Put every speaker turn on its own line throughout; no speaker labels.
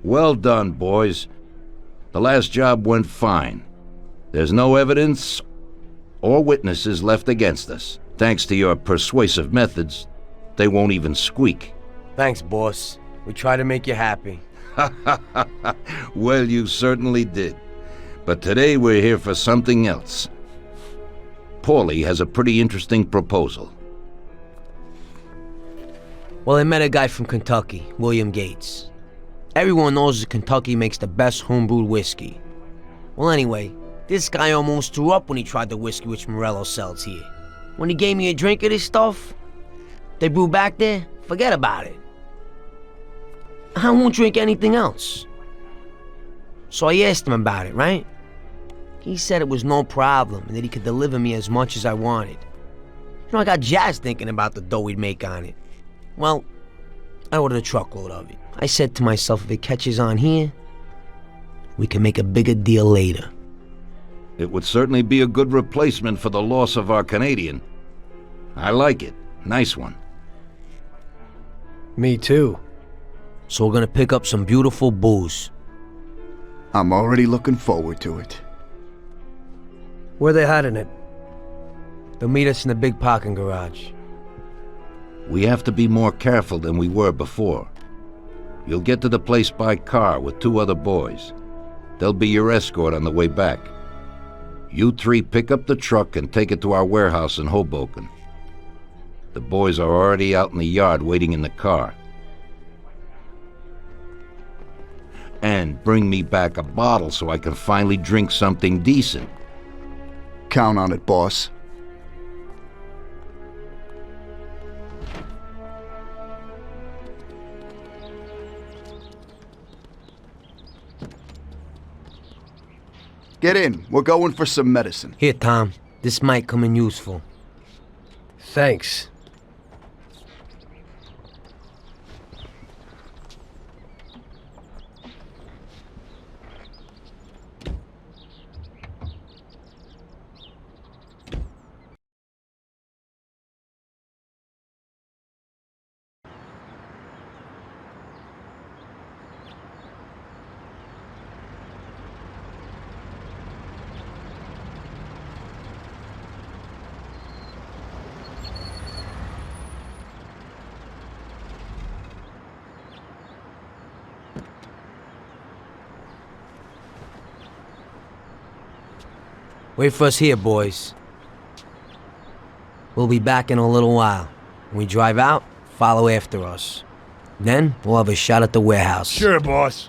Well done, boys. The last job went fine. There's no evidence or witnesses left against us. Thanks to your persuasive methods, they won't even squeak.
Thanks, boss. We try to make you happy.
Well, you certainly did. But today we're here for something else. Paulie has a pretty interesting proposal.
Well, I met a guy from Kentucky, William Gates. Everyone knows that Kentucky makes the best homebrewed whiskey. Well, anyway, this guy almost threw up when he tried the whiskey which Morello sells here. When he gave me a drink of this stuff they brew back there, forget about it. I won't drink anything else. So I asked him about it, right? He said it was no problem and that he could deliver me as much as I wanted. You know, I got jazzed thinking about the dough we'd make on it. Well, I ordered a truckload of it. I said to myself, if it catches on here, we can make a bigger deal later.
It would certainly be a good replacement for the loss of our Canadian. I like it. Nice one.
Me too.
So we're gonna pick up some beautiful booze.
I'm already looking forward to it.
Where they hiding it?
They'll meet us in the big parking garage.
We have to be more careful than we were before. You'll get to the place by car with 2 other boys. They'll be your escort on the way back. You 3 pick up the truck and take it to our warehouse in Hoboken. The boys are already out in the yard waiting in the car. And bring me back a bottle so I can finally drink something decent.
Count on it, boss. Get in. We're going for some medicine.
Here, Tom. This might come in useful.
Thanks.
Wait for us here, boys. We'll be back in a little while. When we drive out, follow after us. Then, we'll have a shot at the warehouse.
Sure, boss.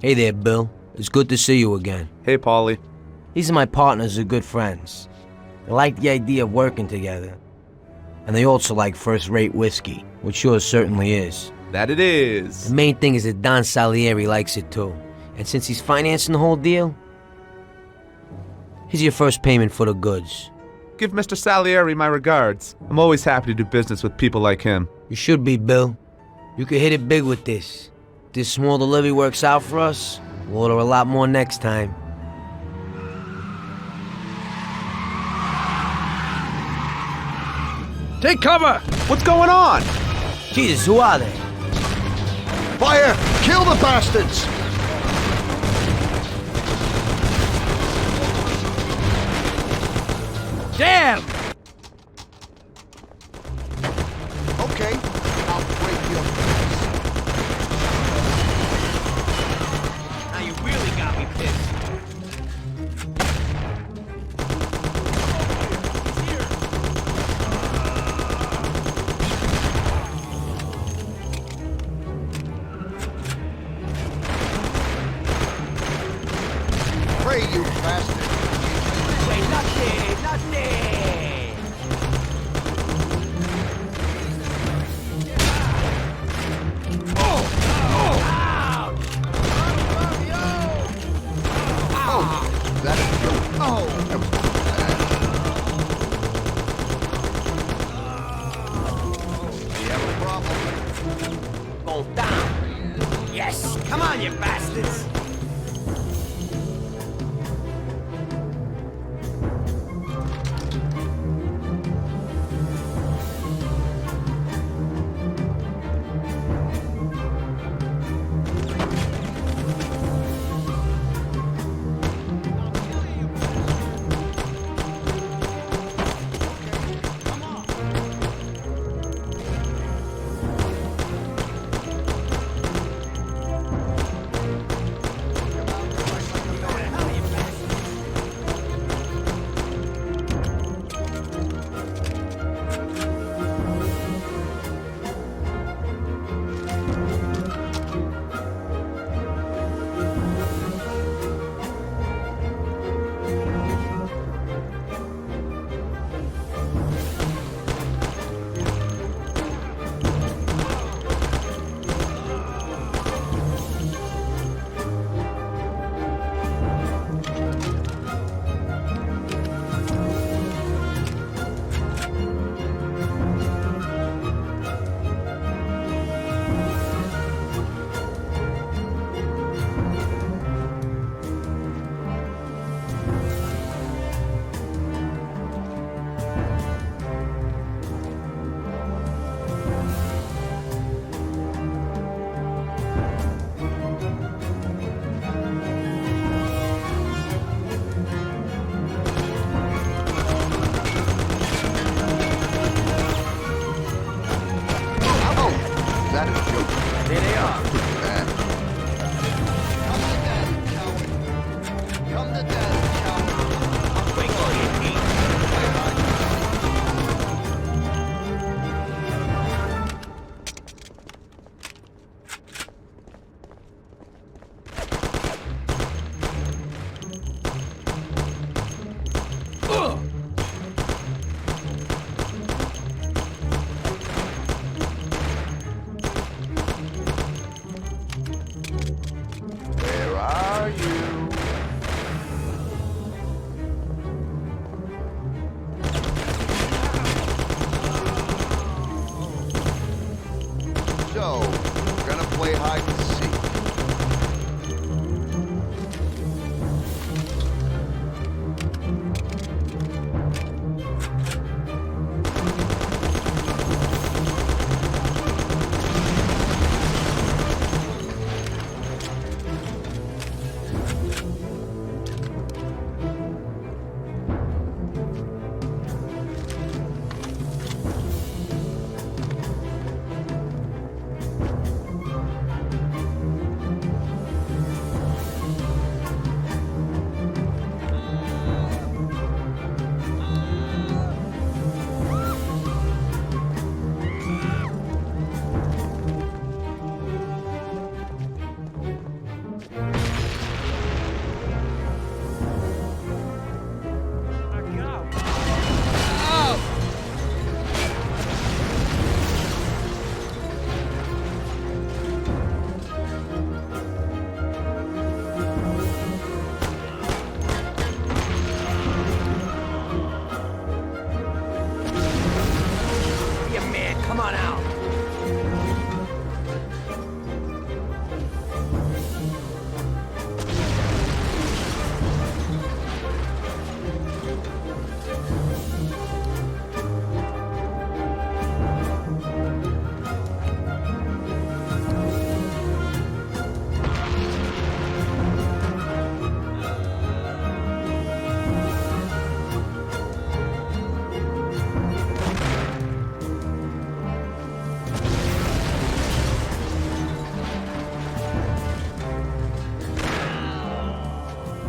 Hey there, Bill. It's good to see you again.
Hey, Paulie.
These are my partners who are good friends. They like the idea of working together. And they also like first-rate whiskey, which yours certainly is.
That it is.
The main thing is that Don Salieri likes it too. And since he's financing the whole deal, here's your first payment for the goods.
Give Mr. Salieri my regards. I'm always happy to do business with people like him.
You should be, Bill. You could hit it big with this. If this small delivery works out for us, we'll order a lot more next time.
Take cover!
What's going on?
Jesus, who are they?
Fire! Kill the bastards!
Damn!
Okay, I'll break your
Now you really got me pissed.
Pray, you bastard!
Wait, not there, not there! Going down. Yes! Come on, you bastards!
Where are you? So, we're gonna play hide and seek.
Come on out.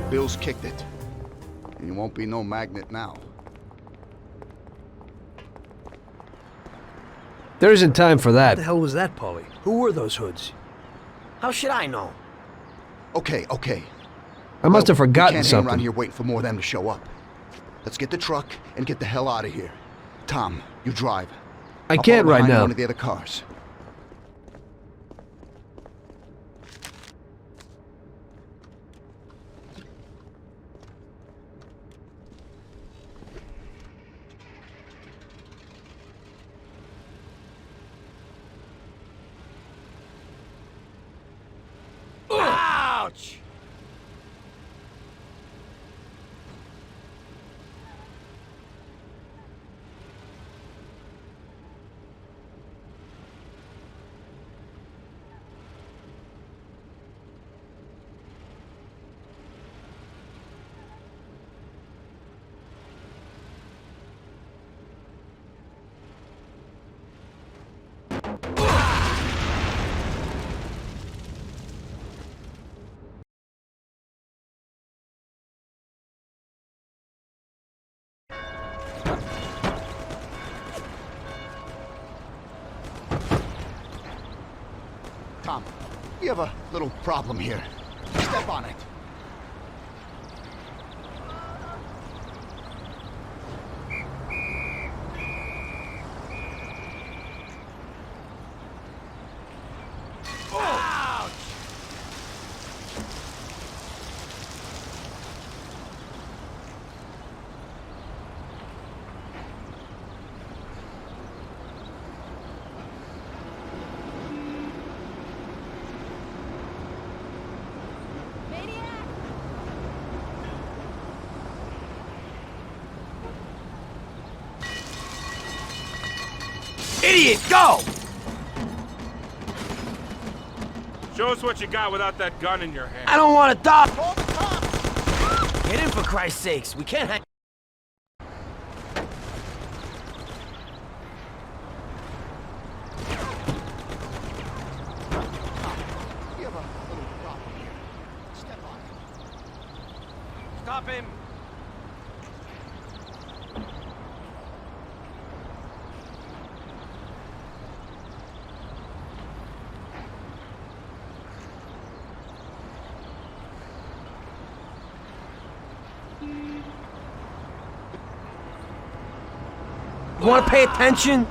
Bill's kicked it. And he won't be no magnet now.
There isn't time for
What
that.
the hell was that, Paulie? Who were those hoods?
How should I know?
Okay.
I must have
We
forgotten
can't hang around
something.
here waiting for more of them to show up. Let's get the truck and get the hell out of here. Tom, you drive.
I
I'll
can't
follow
right
behind
now.
one of the other cars. Tom, we have a little problem here. Step on it.
Idiot, go!
Show us what you got without that gun in your hand.
I don't want to die! Get in for Christ's sakes, we can't hang...
We have a little problem here. Step on it.
Stop him! You wanna pay attention?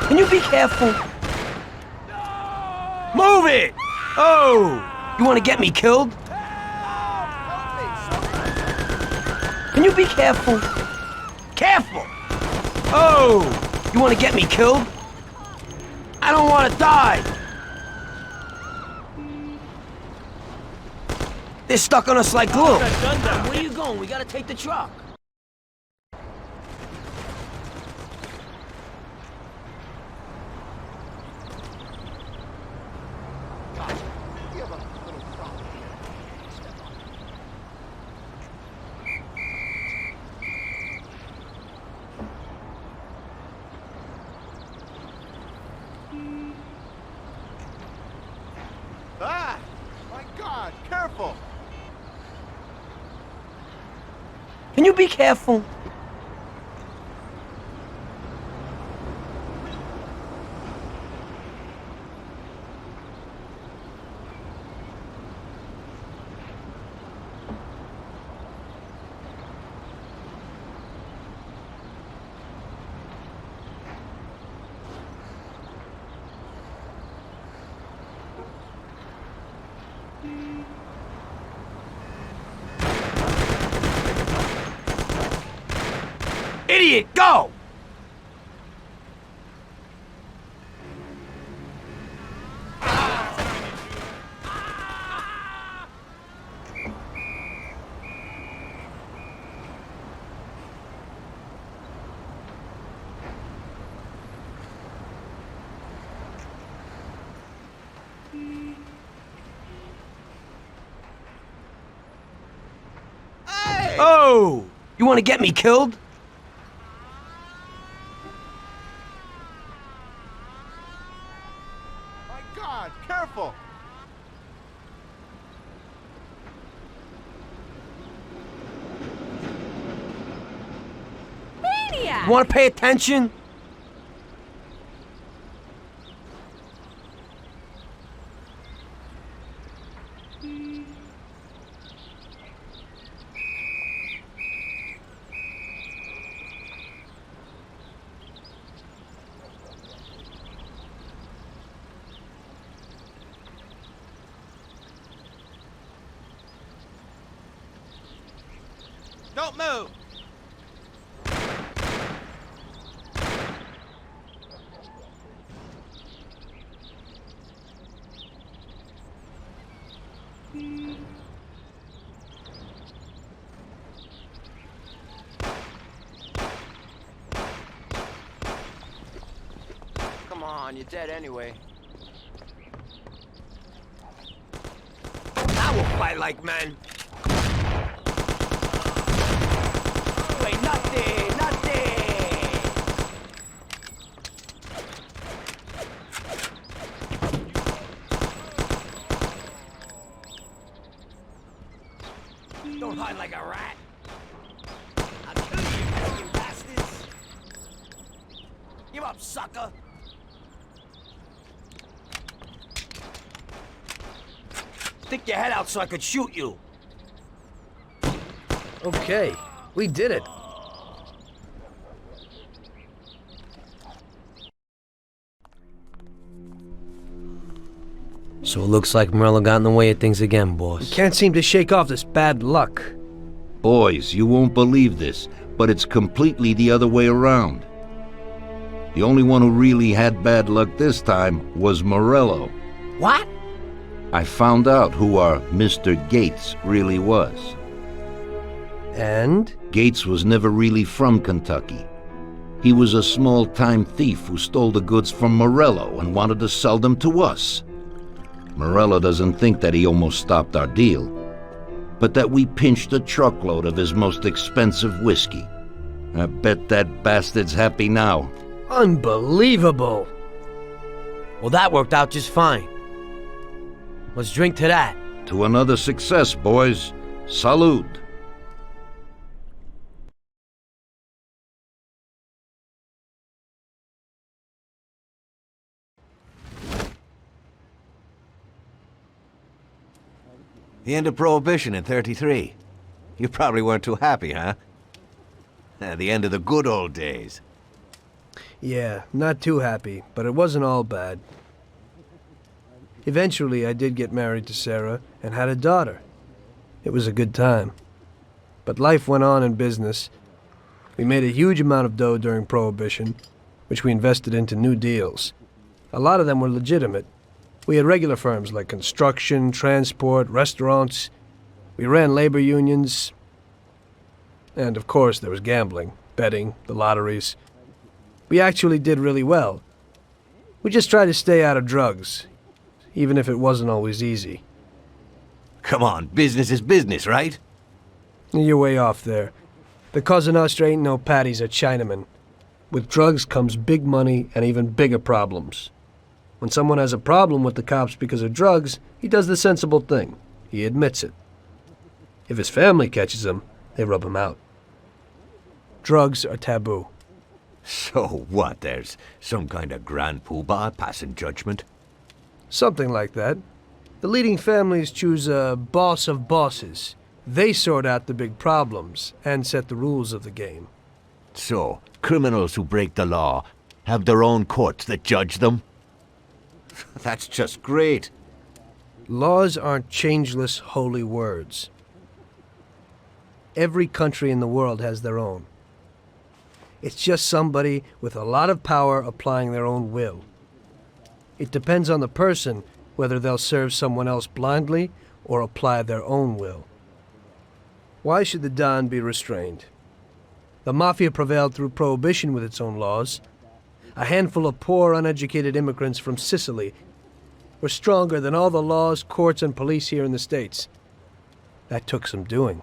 Can you be careful? Move it! Oh! You wanna get me killed? Can you be careful? Careful! Oh! You wanna get me killed? I don't wanna die! They're stuck on us like glue. Where are you going? We gotta take the truck.
We have a little problem here. Step on it. Ah! My God, careful!
Can you be careful? Idiot, go! Oh! You wanna get me killed?
My God, careful!
Maniac!
You wanna pay attention?
Don't move!
Come on, you're dead anyway. I will fight like men. Wait, nothing, nothing! Don't hide like a rat. I'll kill you, you bastards. Give up, sucker. Stick your head out so I could shoot you.
Okay, we did it.
So it looks like Morello got in the way of things again, boss.
Can't seem to shake off this bad luck.
Boys, you won't believe this, but it's completely the other way around. The only one who really had bad luck this time was Morello.
What?
I found out who our Mr. Gates really was.
And?
Gates was never really from Kentucky. He was a small-time thief who stole the goods from Morello and wanted to sell them to us. Morello doesn't think that he almost stopped our deal, but that we pinched a truckload of his most expensive whiskey. I bet that bastard's happy now.
Unbelievable!
Well, that worked out just fine. Let's drink to that.
To another success, boys. Salud.
The end of Prohibition in '33. You probably weren't too happy, huh? The end of the good old days.
Yeah, not too happy, but it wasn't all bad. Eventually, I did get married to Sarah and had a daughter. It was a good time. But life went on in business. We made a huge amount of dough during Prohibition, which we invested into new deals. A lot of them were legitimate. We had regular firms like construction, transport, restaurants. We ran labor unions. And of course, there was gambling, betting, the lotteries. We actually did really well. We just tried to stay out of drugs, even if it wasn't always easy.
Come on, business is business, right?
You're way off there. The Cosa Nostra ain't no patties or Chinamen. With drugs comes big money and even bigger problems. When someone has a problem with the cops because of drugs, he does the sensible thing. He admits it. If his family catches him, they rub him out. Drugs are taboo.
So what, there's some kind of grand poobah passing judgment?
Something like that. The leading families choose a boss of bosses. They sort out the big problems and set the rules of the game.
So, criminals who break the law have their own courts that judge them? That's just great.
Laws aren't changeless holy words. Every country in the world has their own. It's just somebody with a lot of power applying their own will. It depends on the person whether they'll serve someone else blindly or apply their own will. Why should the Don be restrained? The Mafia prevailed through Prohibition with its own laws. A handful of poor, uneducated immigrants from Sicily were stronger than all the laws, courts, and police here in the States. That took some doing.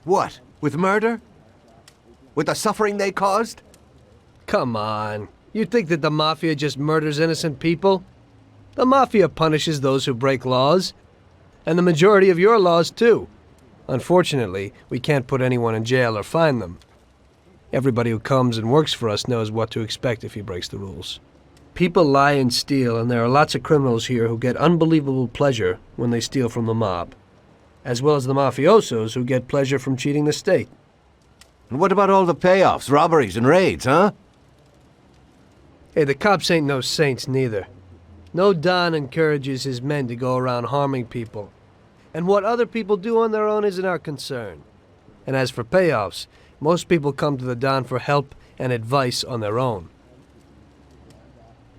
What, with murder? With the suffering they caused?
Come on. You think that the Mafia just murders innocent people? The Mafia punishes those who break laws. And the majority of your laws, too. Unfortunately, we can't put anyone in jail or fine them. Everybody who comes and works for us knows what to expect if he breaks the rules. People lie and steal, and there are lots of criminals here who get unbelievable pleasure when they steal from the mob, as well as the mafiosos who get pleasure from cheating the state.
And what about all the payoffs, robberies, and raids, huh?
Hey, the cops ain't no saints neither. No Don encourages his men to go around harming people. And what other people do on their own isn't our concern. And as for payoffs, most people come to the Don for help and advice on their own.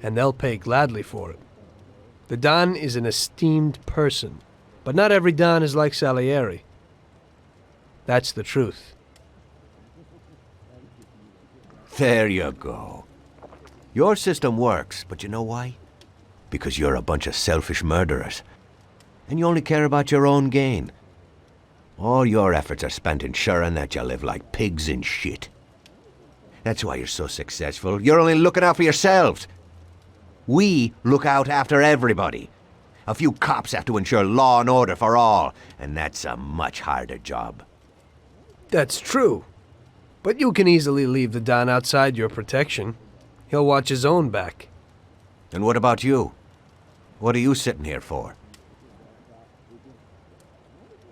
And they'll pay gladly for it. The Don is an esteemed person, but not every Don is like Salieri. That's the truth.
There you go. Your system works, but you know why? Because you're a bunch of selfish murderers. And you only care about your own gain. All your efforts are spent ensuring that you live like pigs in shit. That's why you're so successful. You're only looking out for yourselves. We look out after everybody. A few cops have to ensure law and order for all, and that's a much harder job.
That's true. But you can easily leave the Don outside your protection. He'll watch his own back.
And what about you? What are you sitting here for?